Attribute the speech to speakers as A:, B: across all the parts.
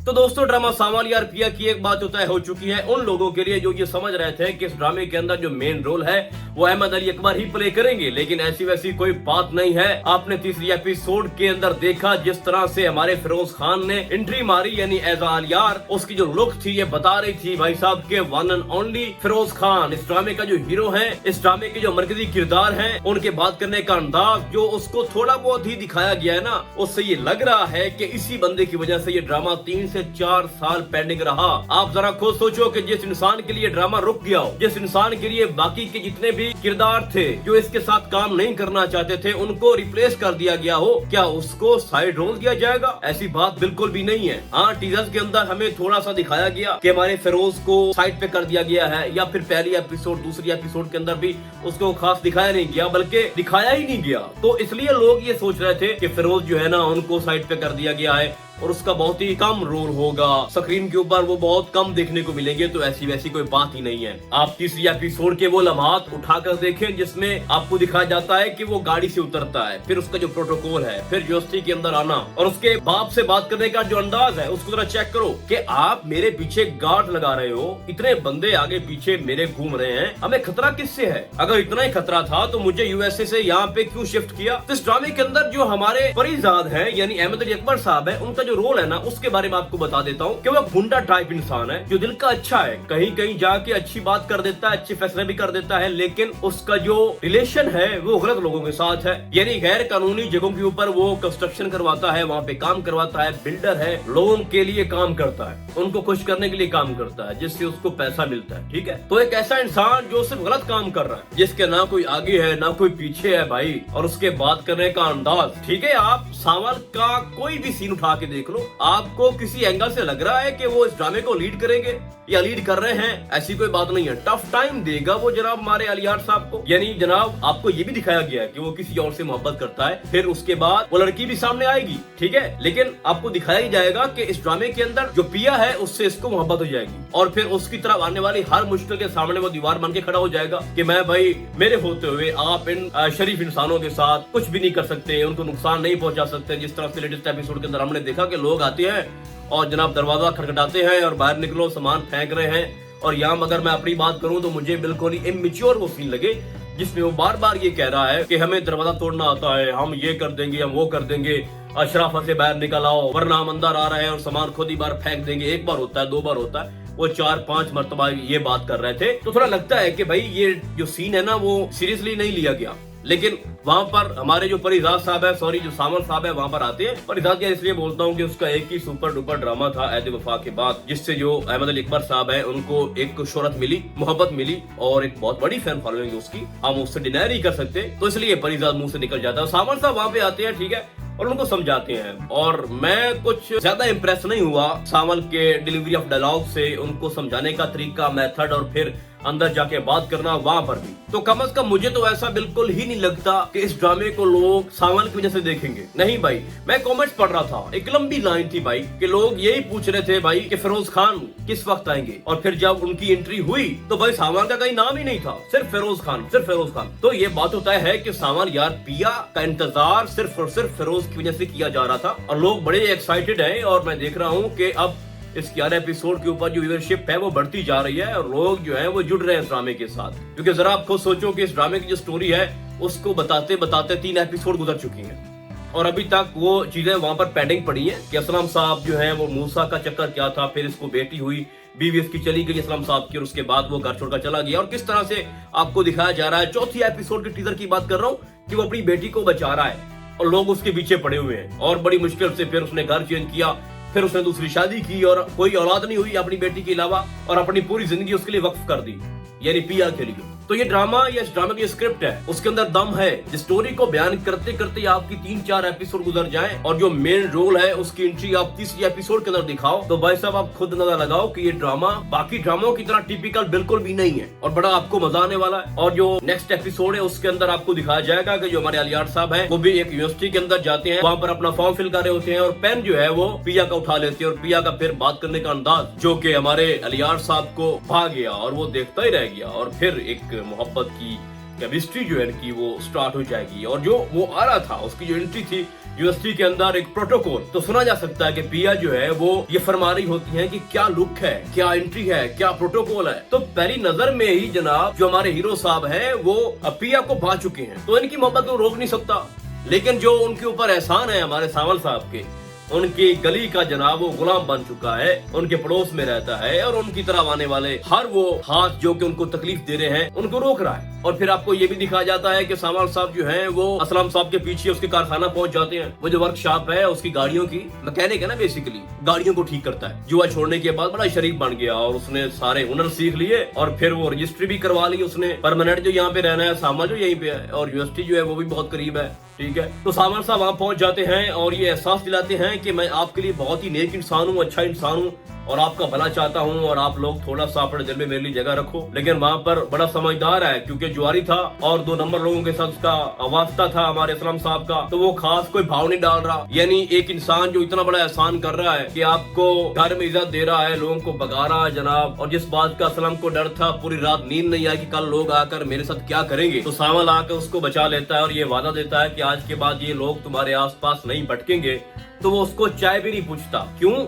A: तो दोस्तों ड्रामा सामाल यार पिया की एक बात तो तय हो चुकी है उन लोगों के लिए जो ये समझ रहे थे कि इस ड्रामे के अंदर जो मेन रोल है वो अहमद अली अकबर ही प्ले करेंगे, लेकिन ऐसी वैसी कोई बात नहीं है। आपने तीसरी एपिसोड के अंदर देखा जिस तरह से हमारे फिरोज खान ने एंट्री मारी, यानी एज आलियार, उसकी जो लुक थी ये बता रही थी भाई साहब के one and only Feroz Khan इस ड्रामे का जो हीरो है, इस ड्रामे के जो मरकजी किरदार है, उनके बात करने का अंदाज जो उसको थोड़ा बहुत ही दिखाया गया है ना, उससे ये लग रहा है कि इसी बंदे की वजह से ये ड्रामा 3 से 4 साल पेंडिंग रहा। आप जरा खुद सोचो कि जिस इंसान के लिए ड्रामा रुक गया हो, जिस इंसान के लिए बाकी के जितने भी किरदार थे जो इसके साथ काम नहीं करना चाहते थे उनको रिप्लेस कर दिया गया हो, क्या उसको साइड रोल दिया जाएगा? ऐसी बात बिल्कुल भी नहीं है। हाँ, टीजर्स के अंदर हमें थोड़ा सा दिखाया गया कि हमारे फिरोज को साइड पे कर दिया गया है, या फिर पहली एपिसोड दूसरी एपिसोड के अंदर भी उसको खास दिखाया नहीं गया, बल्कि दिखाया ही नहीं गया। तो इसलिए लोग ये सोच रहे थे कि फिरोज जो है ना उनको साइड पे कर दिया गया है और उसका बहुत ही कम रोल होगा, स्क्रीन के ऊपर वो बहुत कम देखने को मिलेंगे। तो ऐसी वैसी कोई बात ही नहीं है। आप तीसरी एपिसोड के वो लम्हात उठाकर देखें जिसमें आपको दिखाया जाता है कि वो गाड़ी से उतरता है, फिर उसका जो प्रोटोकॉल है, फिर यूनिवर्सिटी के अंदर आना और उसके बाप से बात करने का जो अंदाज है उसको जरा चेक करो कि आप मेरे पीछे गार्ड लगा रहे हो, इतने बंदे आगे पीछे मेरे घूम रहे हैं, हमें खतरा किससे है? अगर इतना ही खतरा था तो मुझे यूएसए से यहाँ पे क्यों शिफ्ट किया? तो इस ड्रामे के अंदर जो हमारे परिजाद है यानी अहमद अली अकबर साहब है, उनका जो रोल है ना उसके बारे में आपको बता देता हूँ कि वो गुंडा टाइप इंसान है जो दिल का अच्छा है, कहीं कहीं जाके अच्छी बात कर देता है, अच्छे फैसले भी कर देता है, लेकिन उसका जो रिलेशन है वो गलत लोगों के साथ है, यानी गैर कानूनी जगहों के ऊपर वो कंस्ट्रक्शन करवाता है, वहाँ पे काम करवाता है, बिल्डर है, लोगों के लिए काम करता है, उनको खुश करने के लिए काम करता है जिससे उसको पैसा मिलता है। ठीक है, तो एक ऐसा इंसान जो सिर्फ गलत काम कर रहा है, जिसके ना कोई आगे है ना कोई पीछे है भाई, और उसके बात करने का अंदाज, ठीक है, आप सावल का कोई भी सीन उठा के देख लो, आपको किसी एंगल से लग रहा है कि वो इस ड्रामे को लीड करेंगे या लीड कर रहे हैं? ऐसी कोई बात नहीं है। टफ टाइम देगा वो जनाब हमारे अलियार साहब को, यानी जनाब आपको ये भी दिखाया गया है कि वो किसी और से मोहब्बत करता है, फिर उसके बाद वो लड़की भी सामने आएगी, ठीक है, लेकिन आपको दिखाया ही जाएगा कि इस ड्रामे के अंदर जो पिया है उससे इसको मोहब्बत हो जाएगी और फिर उसकी तरफ आने वाली हर मुश्किल के सामने वो दीवार बन के खड़ा हो जाएगा कि मैं भाई, मेरे होते हुए आप इन शरीफ इंसानों के साथ कुछ भी नहीं कर सकते, उनको नुकसान नहीं पहुंचा सकते। जिस तरह से लेटेस्ट एपिसोड के अंदर हमने देखा कि लोग आते हैं और जनाब दरवाजा खटखटाते हैं और बाहर निकलो सामान फेंक रहे हैं, और यहाँ अगर मैं अपनी बात करूं तो मुझे बिल्कुल ही इमेच्योर वो सीन लगे जिसमें वो बार बार ये कह रहा है कि हमें दरवाजा तोड़ना आता है, हम ये कर देंगे, हम वो कर देंगे, अशराफा से बाहर निकल आओ वरना हम अंदर आ रहे हैं और सामान खुद ही बाहर फेंक देंगे। एक बार होता है, 2 बार होता है, वो 4-5 मरतबा ये बात कर रहे थे। तो थोड़ा लगता है कि भाई ये जो सीन है ना वो सीरियसली नहीं लिया गया, लेकिन वहाँ पर हमारे जो परिजाद साहब है, सॉरी जो सामल साहब है, वहाँ पर आते हैं। परिजाद इसलिए बोलता हूँ कि उसका एक ही सुपर डुपर ड्रामा था ऐद वफा के बाद, जिससे जो अहमद अली अकबर साहब है उनको एक शोहरत मिली, मोहब्बत मिली और एक बहुत बड़ी फैन फॉलोइंग उसकी, हम उससे डिनाई नहीं कर सकते, तो इसलिए परिजाद मुंह से निकल जाता है। सामल साहब वहाँ पे आते हैं, ठीक है, और उनको समझाते हैं, और मैं कुछ ज्यादा इम्प्रेस नहीं हुआ सावल के डिलीवरी ऑफ डायलॉग से, उनको समझाने का तरीका, मेथड और फिर अंदर जाके बात करना वहां पर भी। तो कम से कम मुझे तो ऐसा बिल्कुल ही नहीं लगता कि इस ड्रामे को लोग सावल की वजह से देखेंगे। नहीं भाई, मैं कमेंट्स पढ़ रहा था, एक लंबी लाइन थी भाई कि लोग यही पूछ रहे थे भाई कि फिरोज खान किस वक्त आएंगे, और फिर जब उनकी एंट्री हुई तो भाई सावल का कहीं नाम ही नहीं था, सिर्फ फिरोज खान, सिर्फ फिरोज खान। तो ये बात होता है कि सावल यार पिया का इंतजार सिर्फ और सिर्फ फिरोज की वजह से किया जा रहा था, और लोग बड़े एक्साइटेड हैं, और मैं देख रहा हूँ कि अब इस 11 एपिसोड के ऊपर जो व्यूअरशिप है वो बढ़ती जा रही है और लोग जो है वो जुड़ रहे हैं इस ड्रामे के साथ। क्योंकि जरा आप खुद सोचो कि इस ड्रामे की जो स्टोरी है उसको बताते बताते 3 एपिसोड गुजर चुकी हैं और अभी तक वो चीजें वहां पर पेंडिंग पड़ी हैं कि असलम साहब जो है वो मूसा का चक्कर क्या था, फिर इसको बेटी हुई, बीवी इसकी चली गई असलम साहब की, और उसके बाद वो घर छोड़कर चला गया, और किस तरह से आपको दिखाया जा रहा है। चौथी एपिसोड के टीजर की बात कर रहा हूँ कि वो अपनी बेटी को बचा रहा है और लोग उसके पीछे पड़े हुए हैं, और बड़ी मुश्किल से फिर उसने घर चेंज किया, फिर उसने दूसरी शादी की और कोई औलाद नहीं हुई अपनी बेटी के अलावा, और अपनी पूरी जिंदगी उसके लिए वक्फ कर दी, यानी पिया के लिए। तो ये ड्रामा या इस ड्रामे की स्क्रिप्ट है, उसके अंदर दम है। जिस स्टोरी को बयान करते करते आपकी 3-4 एपिसोड गुजर जाएं और जो मेन रोल है उसकी एंट्री आप तीसरी एपिसोड के अंदर दिखाओ, तो भाई साहब आप खुद नजर लगाओ कि ये ड्रामा बाकी ड्रामों की तरह टिपिकल बिल्कुल भी नहीं है और बड़ा आपको मजा आने वाला है। और जो नेक्स्ट एपिसोड है उसके अंदर आपको दिखाया जाएगा कि जो हमारे अलियार साहब है वो भी एक यूनिवर्सिटी के अंदर जाते हैं, वहाँ पर अपना फॉर्म फिल कर रहे होते हैं और पेन जो है वो पिया का उठा लेते हैं, और पिया का फिर बात करने का अंदाज जो कि हमारे अलियार साहब को भाग गया और वो देखता ही रह गया, और फिर एक मोहब्बत की केमिस्ट्री जो है इनकी वो स्टार्ट हो जाएगी। और जो वो आ रहा था उसकी जो एंट्री थी यूनिवर्सिटी के अंदर एक प्रोटोकॉल, तो सुना जा सकता है कि पिया जो है वो ये फरमा रही होती है कि क्या लुक है, क्या एंट्री है, क्या प्रोटोकॉल है। तो पहली नजर में ही जनाब जो हमारे हीरो साहब है वो पिया को भा चुके हैं, तो इनकी मोहब्बत को रोक नहीं सकता। लेकिन जो उनके ऊपर एहसान है हमारे सावल साहब के, उनकी गली का जनाब वो गुलाम बन चुका है, उनके पड़ोस में रहता है और उनकी तरफ आने वाले हर वो हाथ जो कि उनको तकलीफ दे रहे हैं उनको रोक रहा है। और फिर आपको ये भी दिखाया जाता है कि सावल साहब जो हैं वो असलम साहब के पीछे उसके कारखाना पहुंच जाते हैं। वो जो वर्कशॉप है उसकी गाड़ियों की मैकेनिक है ना, बेसिकली गाड़ियों को ठीक करता है। जुआ छोड़ने के बाद बड़ा शरीफ बन गया और उसने सारे हुनर सीख लिए और फिर वो रजिस्ट्री भी करवा ली उसने। परमानेंट जो यहाँ पे रहना है, सावल जो यहीं पे है और यूनिवर्सिटी जो है वो भी बहुत करीब है, ठीक है। तो सावल साहब वहाँ पहुंच जाते हैं और ये एहसास दिलाते हैं कि मैं आपके लिए बहुत ही नेक इंसान हूँ, अच्छा इंसान हूँ और आपका भला चाहता हूँ और आप लोग थोड़ा सा अपने दिल में मेरे लिए जगह रखो। लेकिन वहाँ पर बड़ा समझदार है क्योंकि जुआरी था और 2 नंबर लोगों के साथ उसका वास्ता था हमारे असलम साहब का, तो वो खास कोई भाव नहीं डाल रहा। यानी एक इंसान जो इतना बड़ा एहसान कर रहा है कि आपको घर में इज्जत दे रहा है, लोगों को भगा रहा है जनाब, और जिस बात का असलम को डर था, पूरी रात नींद नहीं आई कि कल लोग आकर मेरे साथ क्या करेंगे, तो सावल आकर उसको बचा लेता है और ये वादा देता है कि आज के बाद ये लोग तुम्हारे आस पास नहीं भटकेंगे। तो वो उसको चाय भी नहीं पूछता, क्यों?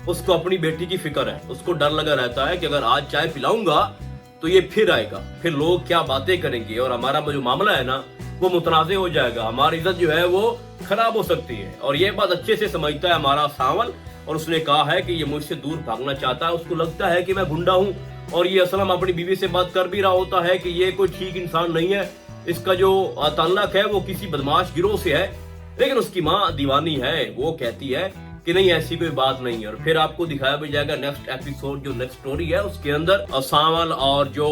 A: उसको अपनी बेटी की फिक्र है, उसको डर लगा रहता है कि अगर आज चाय पिलाऊंगा तो ये फिर आएगा, फिर लोग क्या बातें करेंगे और हमारा जो मामला है ना वो मुतनाज़े हो जाएगा, हमारी इज्जत जो है वो खराब हो सकती है। और ये बात अच्छे से समझता है हमारा सावल और उसने कहा है कि ये मुझसे दूर भागना चाहता है। उसको लगता है कि मैं गुंडा हूँ और ये असलम अपनी बीवी से बात कर भी रहा होता है कि ये कोई ठीक इंसान नहीं है, इसका जो ताल्लुक है वो किसी बदमाश गिरोह से है। लेकिन उसकी माँ दीवानी है, वो कहती है कि नहीं ऐसी कोई बात नहीं है। और फिर आपको दिखाया भी जाएगा नेक्स्ट एपिसोड, जो नेक्स्ट स्टोरी है उसके अंदर सावल और जो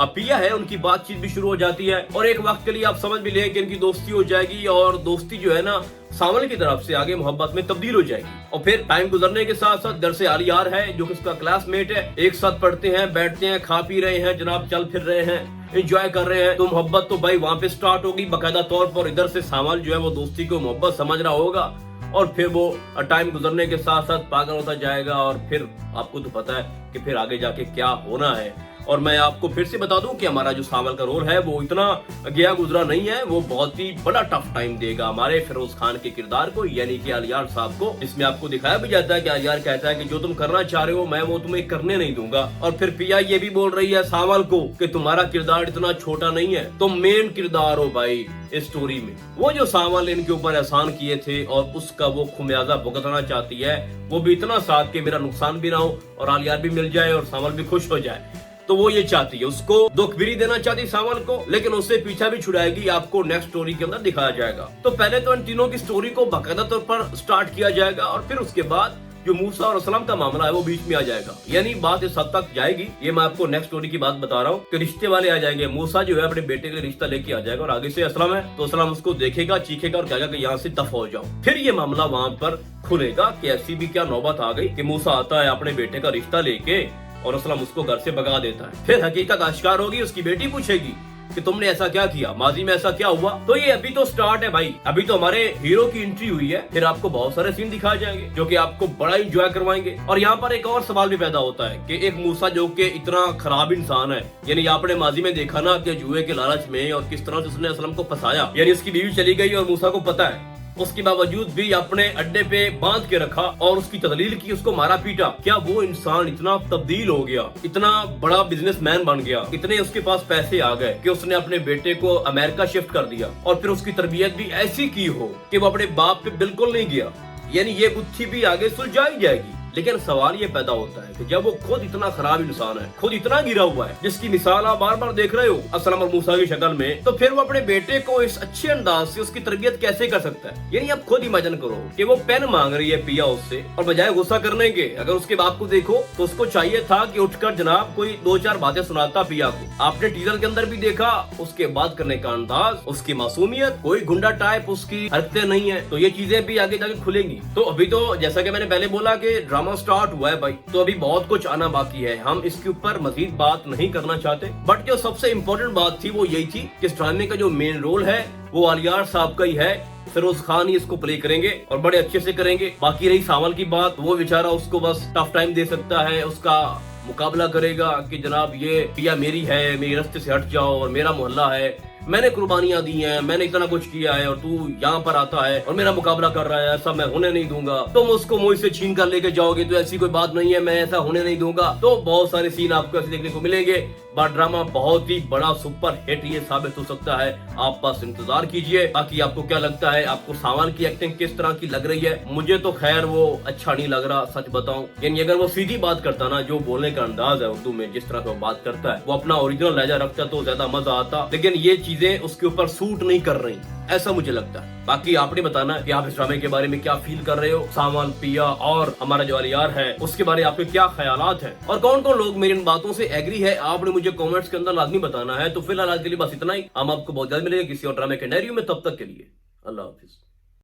A: पिया है उनकी बातचीत भी शुरू हो जाती है और एक वक्त के लिए आप समझ भी ले कि इनकी दोस्ती हो जाएगी और दोस्ती जो है ना सावल की तरफ से आगे मोहब्बत में तब्दील हो जाएगी। और फिर टाइम गुजरने के साथ साथ घर से आलियार है जो कि उसका क्लासमेट है, एक साथ पढ़ते हैं, बैठते हैं, खा पी रहे हैं जनाब, चल फिर रहे हैं, एंजॉय कर रहे हैं। तो मोहब्बत तो भाई वहाँ पे स्टार्ट होगी बाकायदा तौर पर। इधर से सावल जो है वो दोस्ती को मोहब्बत समझ रहा होगा और फिर वो टाइम गुजरने के साथ साथ पागल होता जाएगा और फिर आपको तो पता है कि फिर आगे जाके क्या होना है। और मैं आपको फिर से बता दूं कि हमारा जो सावल का रोल है वो इतना गया गुजरा नहीं है, वो बहुत ही बड़ा टफ टाइम देगा हमारे फिरोज खान के किरदार को, यानी कि आलियार साहब को। इसमें आपको दिखाया भी जाता है कि आलियार कहता है कि जो तुम करना चाह रहे हो मैं वो तुम्हें करने नहीं दूंगा। और फिर पिया ये भी बोल रही है सावल को कि तुम्हारा किरदार इतना छोटा नहीं है, तुम मेन किरदार हो भाई इस स्टोरी में। वो जो सावल इनके ऊपर एहसान किए थे और उसका वो खुमियाजा भुगतना चाहती है, वो भी इतना साथ कि मेरा नुकसान भी ना हो और आलियार भी मिल जाए और सावल भी खुश हो जाए। तो वो ये चाहती है, उसको दुख भी देना चाहती सावल को, लेकिन उससे पीछा भी छुड़ाएगी, आपको नेक्स्ट स्टोरी के अंदर दिखाया जाएगा। तो पहले तो इन तीनों की स्टोरी को बाकायदा तौर पर स्टार्ट किया जाएगा और फिर उसके बाद जो मूसा और असलम का मामला है वो बीच में आ जाएगा। यानी बात इस हद तक जाएगी, ये मैं आपको नेक्स्ट स्टोरी की बात बता रहा हूँ कि रिश्ते वाले आ जाएंगे। मूसा जो है अपने बेटे के लिए रिश्ता लेके आ जाएगा और आगे से असलम है तो असलम उसको देखेगा, चीखेगा और कहेगा कि यहाँ से दफा हो जाओ। फिर ये मामला वहाँ पर खुलेगा कि ऐसी भी क्या नौबत आ गई कि मूसा आता है अपने बेटे का रिश्ता लेके और असलम उसको घर से भगा देता है। फिर हकीकत आश्कार होगी, उसकी बेटी पूछेगी कि तुमने ऐसा क्या किया, माजी में ऐसा क्या हुआ। तो ये अभी तो स्टार्ट है भाई, अभी तो हमारे हीरो की एंट्री हुई है, फिर आपको बहुत सारे सीन दिखाए जाएंगे जो कि आपको बड़ा एंजॉय करवाएंगे। और यहाँ पर एक और सवाल भी पैदा होता है कि एक मूसा जो कि इतना खराब इंसान है, यानी आपने माजी में देखा ना कि जुए के लालच में और किस तरह से उसने असलम को फंसाया, यानी उसकी बीवी चली गई और मूसा को पता है, उसके बावजूद भी अपने अड्डे पे बांध के रखा और उसकी तदलील की, उसको मारा पीटा। क्या वो इंसान इतना तब्दील हो गया, इतना बड़ा बिजनेसमैन बन गया, इतने उसके पास पैसे आ गए कि उसने अपने बेटे को अमेरिका शिफ्ट कर दिया और फिर उसकी तरबियत भी ऐसी की हो कि वो अपने बाप पे बिल्कुल नहीं गया। यानी ये गुत्थी भी आगे सुलझाई जाएगी। लेकिन सवाल ये पैदा होता है कि जब वो खुद इतना खराब इंसान है, खुद इतना गिरा हुआ है, जिसकी मिसाल आप बार बार देख रहे हो असलम और मूसा की शक्ल में, तो फिर वो अपने बेटे को इस अच्छे अंदाज से उसकी तरबियत कैसे कर सकता है। यानी आप खुद इमेजिन करो कि वो पेन मांग रही है पिया उससे और बजाय गुस्सा करने के अगर उसके बाप को देखो तो उसको चाहिए था कि उठकर जनाब कोई 2-4 बातें सुनाता पिया को। आपने टीजर के अंदर भी देखा उसके बात करने का अंदाज, उसकी मासूमियत, कोई गुंडा टाइप उसकी हरकतें नहीं है। तो ये चीजें भी आगे जाके खुलेंगी। तो अभी तो जैसा कि मैंने पहले बोला कि ड्रामा स्टार्ट हुआ है भाई, तो अभी बहुत कुछ आना बाकी है, हम इसके ऊपर मजीद बात नहीं करना चाहते। बट जो सबसे इम्पोर्टेंट बात थी वो यही थी कि इस ड्रामे का जो मेन रोल है वो आलियार साहब का ही है, फिरोज खान ही इसको प्ले करेंगे और बड़े अच्छे से करेंगे। बाकी रही सावल की बात, वो बेचारा उसको बस टफ टाइम दे सकता है, उसका मुकाबला करेगा कि जनाब ये पिया मेरी है, मेरे रास्ते से हट जाओ और मेरा मोहल्ला है, میں نے قربانیاں دی ہیں, میں نے اتنا کچھ کیا ہے, اور تو یہاں پر آتا ہے اور میرا مقابلہ کر رہا ہے, ایسا میں ہونے نہیں دوں گا, تم اس کو مجھ سے چھین کر لے کے جاؤ گے, تو ایسی کوئی بات نہیں ہے, میں ایسا ہونے نہیں دوں گا. تو بہت سارے سین آپ کو ایسے دیکھنے کو ملیں گے. بٹ ڈرامہ بہت ہی بڑا سپر ہٹ یہ ثابت ہو سکتا ہے, آپ بس انتظار کیجئے. باقی آپ کو کیا لگتا ہے, آپ کو سامان کی ایکٹنگ کس طرح کی لگ رہی ہے؟ مجھے تو خیر وہ اچھا نہیں لگ رہا, سچ بتاؤں. یعنی اگر وہ سیدھی بات کرتا نا, جو بولنے کا انداز ہے اردو میں, جس طرح سے وہ بات کرتا ہے, وہ اپنا اوریجنل لہجہ رکھتا تو زیادہ مزہ آتا, لیکن یہ چیزیں اس کے اوپر سوٹ نہیں کر رہی, ایسا مجھے لگتا ہے. باقی آپ نے بتانا کہ آپ اس ڈرامے کے بارے میں کیا فیل کر رہے ہو. سامان, پیا اور ہمارا جو علیار ہے, اس کے بارے میں آپ کے کیا خیالات ہیں, اور کون کون لوگ میری ان باتوں سے ایگری ہے, آپ نے مجھے کامنٹس کے اندر لازمی بتانا ہے. تو فی الحال آج کے لیے بس اتنا ہی. ہم آپ کو بہت جلد ملیں گے کسی اور ڈرامے کے نیریو میں. تب تک کے لیے اللہ حافظ.